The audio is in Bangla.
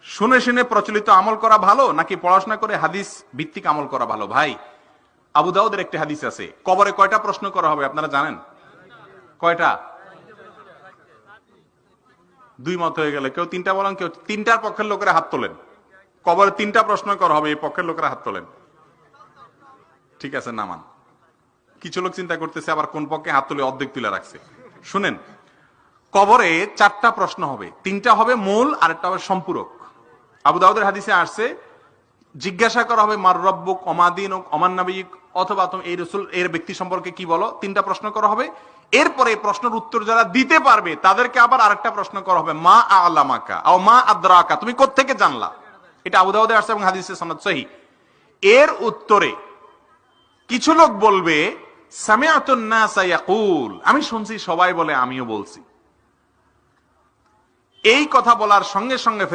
শুনে শুনে প্রচলিত আমল করা ভালো নাকি পড়াশোনা করে হাদিস ভিত্তিক আমল করা ভালো? ভাই, আবু দাউদের একটি হাদিস আছে, কবরে কয়টা প্রশ্ন করা হবে আপনারা জানেন? কয়টা? দুই মত হয়ে গেলে, কেউ তিনটা বলেন, কেউ তিনটার পক্ষের লোকেরা হাত তোলেন। কবরে তিনটা প্রশ্ন করা হবে, এই পক্ষের লোকেরা হাত তোলেন। ঠিক আছে, নামান। কিছু লোক চিন্তা করতেছে আবার কোন পক্ষে হাত তুলে অর্ধেক তুলে রাখছে। শুনেন, কবরে চারটা প্রশ্ন হবে, তিনটা হবে মূল আর একটা হবে সম্পূরক। আবু দাউদের হাদিসে আসছে, জিজ্ঞাসা করা হবে মার রব্বুক, অমাদিন, অমান নাবিয়ুক, অথবা তুমি এই রাসূল, এর ব্যক্তি সম্পর্কে কি বলো। তিনটা প্রশ্ন করা হবে। এরপরে প্রশ্নের উত্তর যারা দিতে পারবে তাদেরকে আবার আরেকটা প্রশ্ন করা হবে, মা আ'লামাকা আও মা আদরাকা, তুমি কোত্থেকে জানলা। এটা আবু দাউদে আসছে এবং হাদিসের সনদ সহিহ। এর উত্তরে কিছু লোক বলবে, সামিআতুন নাসা ইয়াকুল, আমি শুনছি সবাই বলে, আমিও বলছি। এই কথা বলার সঙ্গে সঙ্গে